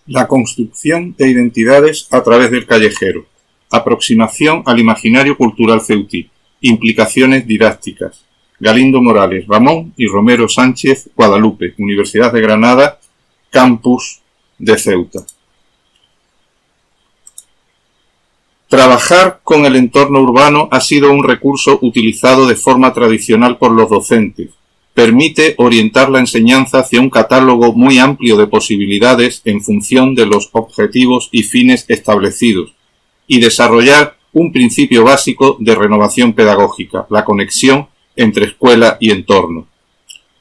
La construcción de identidades a través del callejero. Aproximación al imaginario cultural ceutí. Implicaciones didácticas. Galindo Morales Ramón y Romero Sánchez Guadalupe, Universidad de Granada, Campus de Ceuta. Trabajar con el entorno urbano ha sido un recurso utilizado de forma tradicional por los docentes. Permite orientar la enseñanza hacia un catálogo muy amplio de posibilidades en función de los objetivos y fines establecidos, y desarrollar un principio básico de renovación pedagógica, la conexión entre escuela y entorno.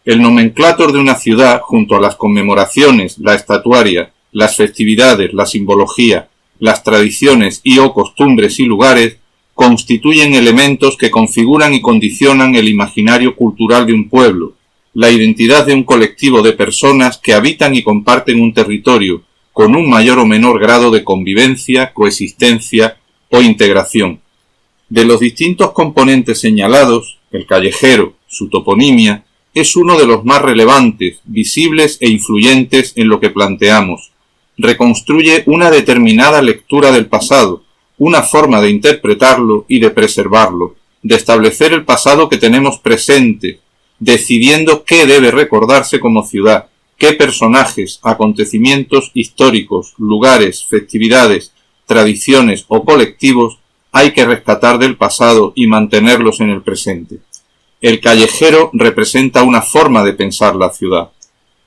El nomenclátor de una ciudad, junto a las conmemoraciones, la estatuaria, las festividades, la simbología, las tradiciones y o costumbres y lugares, constituyen elementos que configuran y condicionan el imaginario cultural de un pueblo, la identidad de un colectivo de personas que habitan y comparten un territorio, con un mayor o menor grado de convivencia, coexistencia o integración. De los distintos componentes señalados, el callejero, su toponimia, es uno de los más relevantes, visibles e influyentes en lo que planteamos. Reconstruye una determinada lectura del pasado, una forma de interpretarlo y de preservarlo, de establecer el pasado que tenemos presente, decidiendo qué debe recordarse como ciudad, qué personajes, acontecimientos históricos, lugares, festividades, tradiciones o colectivos hay que rescatar del pasado y mantenerlos en el presente. El callejero representa una forma de pensar la ciudad.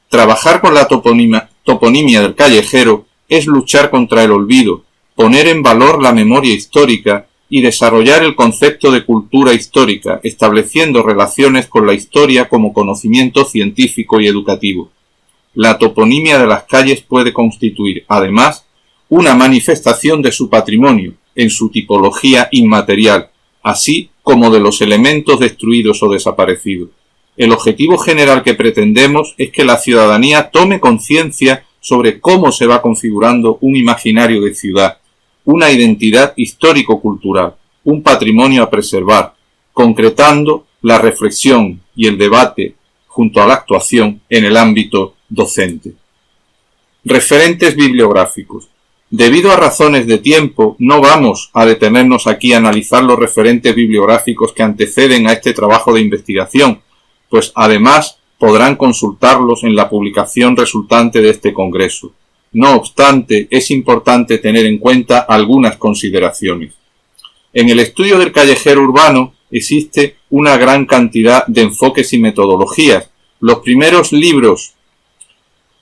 Trabajar con la toponimia del callejero es luchar contra el olvido, poner en valor la memoria histórica y desarrollar el concepto de cultura histórica, estableciendo relaciones con la historia como conocimiento científico y educativo. La toponimia de las calles puede constituir, además, una manifestación de su patrimonio, en su tipología inmaterial, así como de los elementos destruidos o desaparecidos. El objetivo general que pretendemos es que la ciudadanía tome conciencia sobre cómo se va configurando un imaginario de ciudad, una identidad histórico-cultural, un patrimonio a preservar, concretando la reflexión y el debate junto a la actuación en el ámbito docente. Referentes bibliográficos. Debido a razones de tiempo, no vamos a detenernos aquí a analizar los referentes bibliográficos que anteceden a este trabajo de investigación, pues además podrán consultarlos en la publicación resultante de este congreso. No obstante, es importante tener en cuenta algunas consideraciones. En el estudio del callejero urbano existe una gran cantidad de enfoques y metodologías. Los primeros libros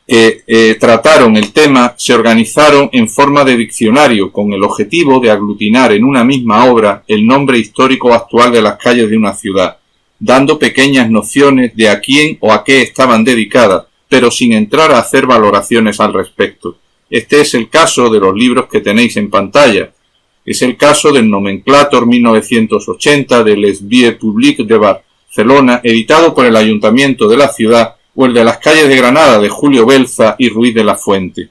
que trataron el tema se organizaron en forma de diccionario con el objetivo de aglutinar en una misma obra el nombre histórico actual de las calles de una ciudad, dando pequeñas nociones de a quién o a qué estaban dedicadas, pero sin entrar a hacer valoraciones al respecto. Este es el caso de los libros que tenéis en pantalla. Es el caso del Nomenclator 1980 de Les Vies Publiques de Barcelona, editado por el Ayuntamiento de la ciudad, o el de las calles de Granada de Julio Belza y Ruiz de la Fuente.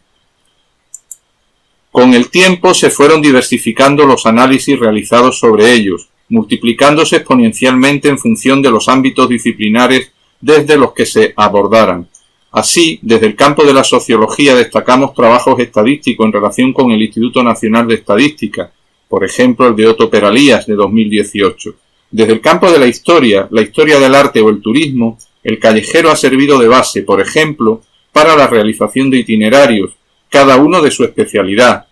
Con el tiempo se fueron diversificando los análisis realizados sobre ellos, multiplicándose exponencialmente en función de los ámbitos disciplinares desde los que se abordaran. Así, desde el campo de la sociología destacamos trabajos estadísticos en relación con el Instituto Nacional de Estadística, por ejemplo el de Otto Peralías de 2018. Desde el campo de la historia del arte o el turismo, el callejero ha servido de base, por ejemplo, para la realización de itinerarios, cada uno de su especialidad.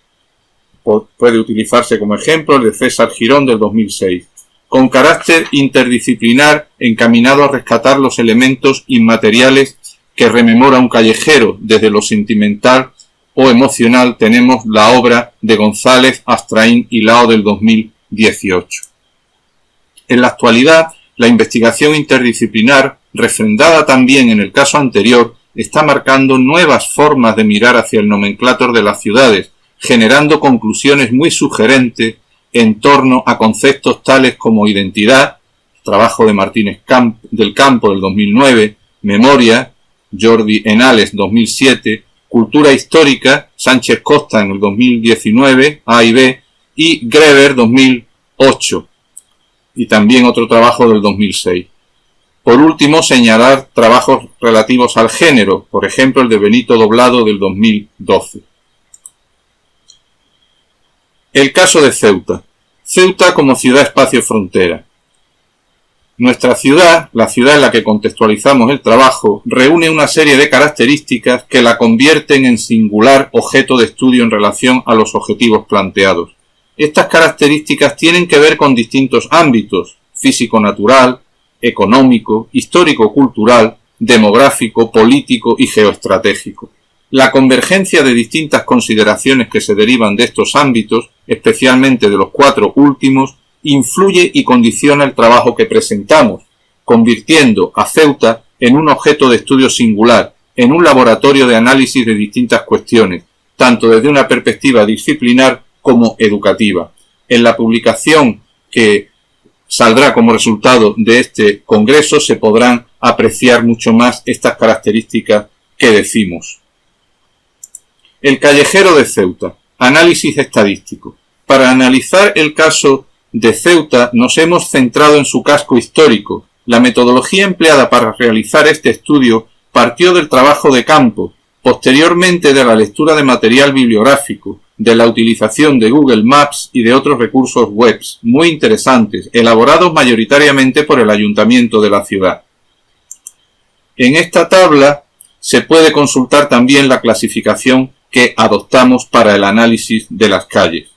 Puede utilizarse como ejemplo el de César Girón del 2006, con carácter interdisciplinar encaminado a rescatar los elementos inmateriales que rememora un callejero. Desde lo sentimental o emocional tenemos la obra de González, Astraín y Lao del 2018. En la actualidad, la investigación interdisciplinar, refrendada también en el caso anterior, está marcando nuevas formas de mirar hacia el nomenclátor de las ciudades, generando conclusiones muy sugerentes en torno a conceptos tales como identidad, trabajo de Martínez del Campo del 2009, memoria, Jordi Enales 2007, cultura histórica, Sánchez Costa en el 2019, A y B, y Greber 2008, y también otro trabajo del 2006. Por último, señalar trabajos relativos al género, por ejemplo el de Benito Doblado del 2012. El caso de Ceuta. Ceuta como ciudad-espacio-frontera. Nuestra ciudad, la ciudad en la que contextualizamos el trabajo, reúne una serie de características que la convierten en singular objeto de estudio en relación a los objetivos planteados. Estas características tienen que ver con distintos ámbitos: físico-natural, económico, histórico-cultural, demográfico, político y geoestratégico. La convergencia de distintas consideraciones que se derivan de estos ámbitos, especialmente de los 4 últimos, influye y condiciona el trabajo que presentamos, convirtiendo a Ceuta en un objeto de estudio singular, en un laboratorio de análisis de distintas cuestiones, tanto desde una perspectiva disciplinar como educativa. En la publicación que saldrá como resultado de este congreso se podrán apreciar mucho más estas características que decimos. El callejero de Ceuta. Análisis estadístico. Para analizar el caso de Ceuta nos hemos centrado en su casco histórico. La metodología empleada para realizar este estudio partió del trabajo de campo, posteriormente de la lectura de material bibliográfico, de la utilización de Google Maps y de otros recursos web muy interesantes, elaborados mayoritariamente por el ayuntamiento de la ciudad. En esta tabla se puede consultar también la clasificación que adoptamos para el análisis de las calles.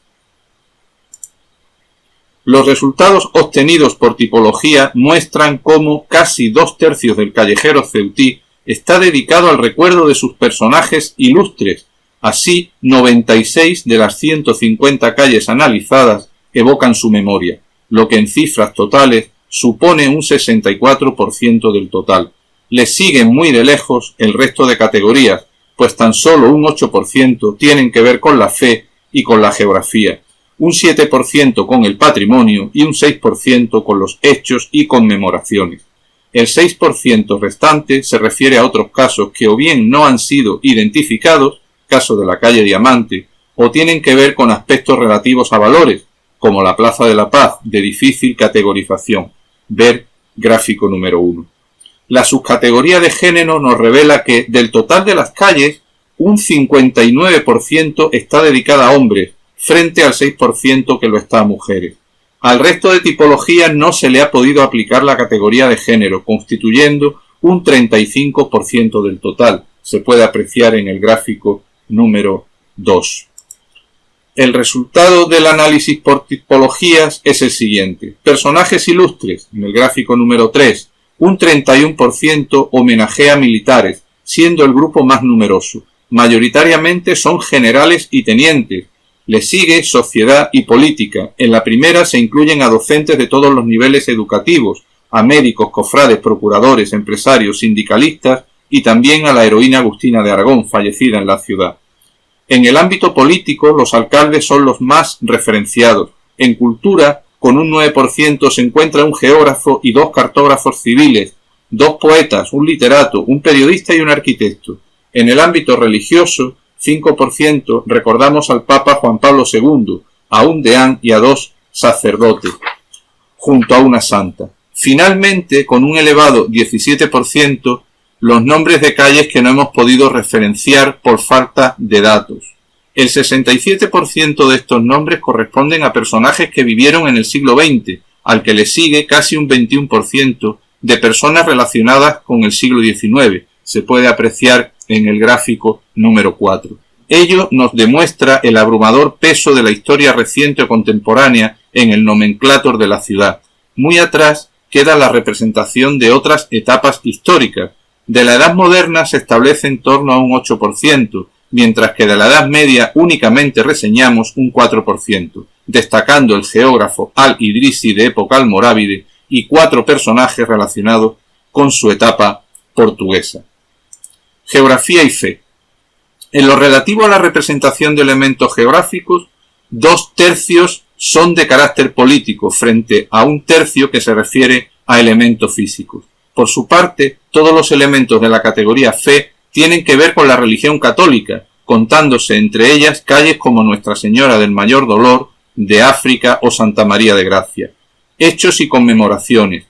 Los resultados obtenidos por tipología muestran cómo casi 2/3 del callejero ceutí está dedicado al recuerdo de sus personajes ilustres. Así, 96 de las 150 calles analizadas evocan su memoria, lo que en cifras totales supone un 64% del total. Le siguen muy de lejos el resto de categorías, pues tan solo un 8% tienen que ver con la fe y con la geografía, un 7% con el patrimonio y un 6% con los hechos y conmemoraciones. El 6% restante se refiere a otros casos que o bien no han sido identificados, caso de la calle Diamante, o tienen que ver con aspectos relativos a valores, como la Plaza de la Paz, de difícil categorización. Ver gráfico número 1. La subcategoría de género nos revela que del total de las calles, un 59% está dedicada a hombres, frente al 6% que lo está a mujeres. Al resto de tipologías no se le ha podido aplicar la categoría de género, constituyendo un 35% del total. Se puede apreciar en el gráfico número 2. El resultado del análisis por tipologías es el siguiente. Personajes ilustres, en el gráfico número 3, un 31% homenajea a militares, siendo el grupo más numeroso. Mayoritariamente son generales y tenientes. Le sigue sociedad y política. En la primera se incluyen a docentes de todos los niveles educativos, a médicos, cofrades, procuradores, empresarios, sindicalistas y también a la heroína Agustina de Aragón, fallecida en la ciudad. En el ámbito político, los alcaldes son los más referenciados. En cultura, con un 9% se encuentra un geógrafo y 2 cartógrafos civiles, 2 poetas, un literato, un periodista y un arquitecto. En el ámbito religioso, 5% recordamos al Papa Juan Pablo II, a un deán y a 2 sacerdotes, junto a una santa. Finalmente, con un elevado 17%, los nombres de calles que no hemos podido referenciar por falta de datos. El 67% de estos nombres corresponden a personajes que vivieron en el siglo XX, al que le sigue casi un 21% de personas relacionadas con el siglo XIX. Se puede apreciar en el gráfico número 4. Ello nos demuestra el abrumador peso de la historia reciente o contemporánea en el nomenclátor de la ciudad. Muy atrás queda la representación de otras etapas históricas. De la Edad Moderna se establece en torno a un 8%, mientras que de la Edad Media únicamente reseñamos un 4%, destacando el geógrafo Al-Idrisi de época almorávide y 4 personajes relacionados con su etapa portuguesa. Geografía y fe. En lo relativo a la representación de elementos geográficos, 2/3 son de carácter político, frente a 1/3 que se refiere a elementos físicos. Por su parte, todos los elementos de la categoría fe tienen que ver con la religión católica, contándose entre ellas calles como Nuestra Señora del Mayor Dolor, de África o Santa María de Gracia. Hechos y conmemoraciones.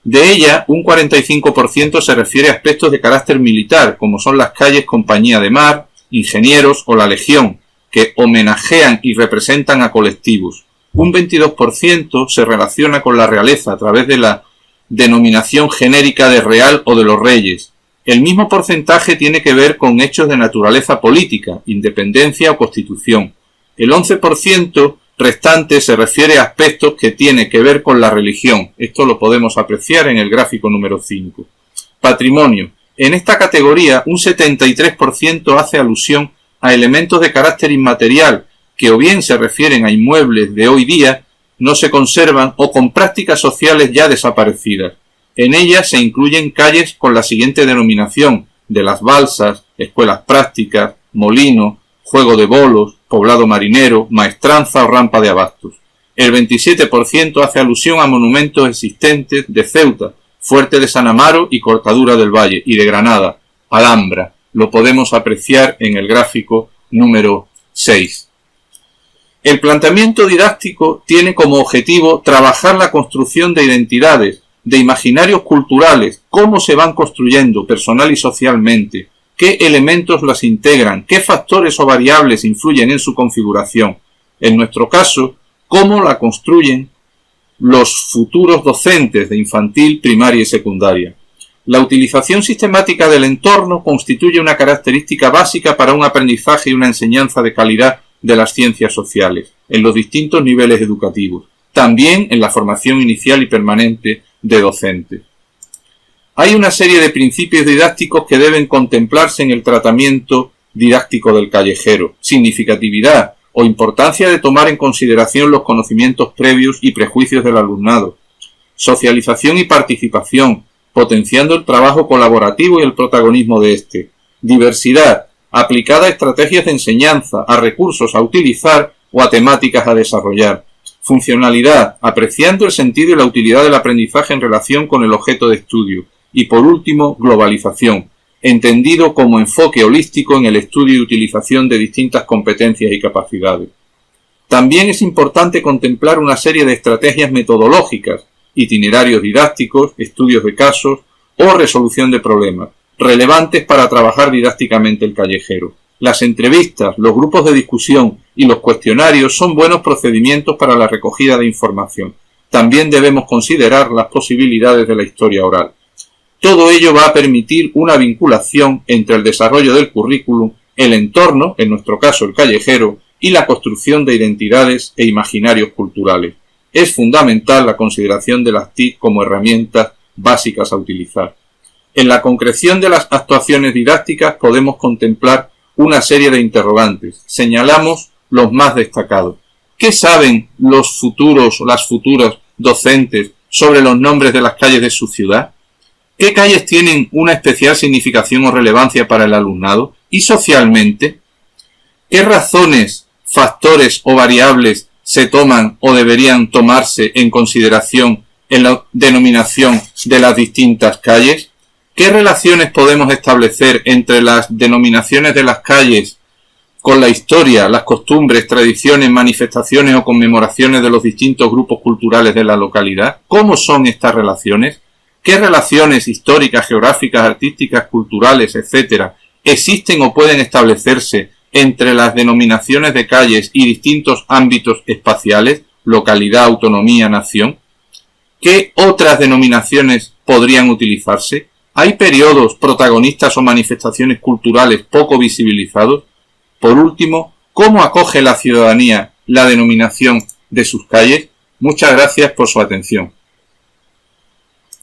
De ella, un 45% se refiere a aspectos de carácter militar, como son las calles Compañía de Mar, Ingenieros o la Legión, que homenajean y representan a colectivos. Un 22% se relaciona con la realeza a través de la denominación genérica de real o de los reyes. El mismo porcentaje tiene que ver con hechos de naturaleza política, independencia o constitución. El 11% restante se refiere a aspectos que tienen que ver con la religión. Esto lo podemos apreciar en el gráfico número 5. Patrimonio. En esta categoría, un 73% hace alusión a elementos de carácter inmaterial, que o bien se refieren a inmuebles de hoy día, no se conservan, o con prácticas sociales ya desaparecidas. En ellas se incluyen calles con la siguiente denominación: de las balsas, escuelas prácticas, molino, juego de bolos, poblado marinero, maestranza o rampa de abastos. El 27% hace alusión a monumentos existentes de Ceuta, Fuerte de San Amaro y Cortadura del Valle, y de Granada, Alhambra. Lo podemos apreciar en el gráfico número 6. El planteamiento didáctico tiene como objetivo trabajar la construcción de identidades, de imaginarios culturales, cómo se van construyendo personal y socialmente, qué elementos las integran, qué factores o variables influyen en su configuración. En nuestro caso, cómo la construyen los futuros docentes de infantil, primaria y secundaria. La utilización sistemática del entorno constituye una característica básica para un aprendizaje y una enseñanza de calidad de las ciencias sociales, en los distintos niveles educativos, también en la formación inicial y permanente de docentes. Hay una serie de principios didácticos que deben contemplarse en el tratamiento didáctico del callejero: significatividad o importancia de tomar en consideración los conocimientos previos y prejuicios del alumnado, socialización y participación, potenciando el trabajo colaborativo y el protagonismo de éste, diversidad, aplicada a estrategias de enseñanza, a recursos a utilizar o a temáticas a desarrollar, funcionalidad, apreciando el sentido y la utilidad del aprendizaje en relación con el objeto de estudio, y por último, globalización, entendido como enfoque holístico en el estudio y utilización de distintas competencias y capacidades. También es importante contemplar una serie de estrategias metodológicas, itinerarios didácticos, estudios de casos o resolución de problemas, relevantes para trabajar didácticamente el callejero. Las entrevistas, los grupos de discusión y los cuestionarios son buenos procedimientos para la recogida de información. También debemos considerar las posibilidades de la historia oral. Todo ello va a permitir una vinculación entre el desarrollo del currículum, el entorno, en nuestro caso el callejero, y la construcción de identidades e imaginarios culturales. Es fundamental la consideración de las TIC como herramientas básicas a utilizar. En la concreción de las actuaciones didácticas podemos contemplar una serie de interrogantes. Señalamos los más destacados. ¿Qué saben los futuros o las futuras docentes sobre los nombres de las calles de su ciudad? ¿Qué calles tienen una especial significación o relevancia para el alumnado? ¿Y socialmente? ¿Qué razones, factores o variables se toman o deberían tomarse en consideración en la denominación de las distintas calles? ¿Qué relaciones podemos establecer entre las denominaciones de las calles con la historia, las costumbres, tradiciones, manifestaciones o conmemoraciones de los distintos grupos culturales de la localidad? ¿Cómo son estas relaciones? ¿Qué relaciones históricas, geográficas, artísticas, culturales, etcétera, existen o pueden establecerse entre las denominaciones de calles y distintos ámbitos espaciales, localidad, autonomía, nación? ¿Qué otras denominaciones podrían utilizarse? ¿Hay periodos, protagonistas o manifestaciones culturales poco visibilizados? Por último, ¿cómo acoge la ciudadanía la denominación de sus calles? Muchas gracias por su atención.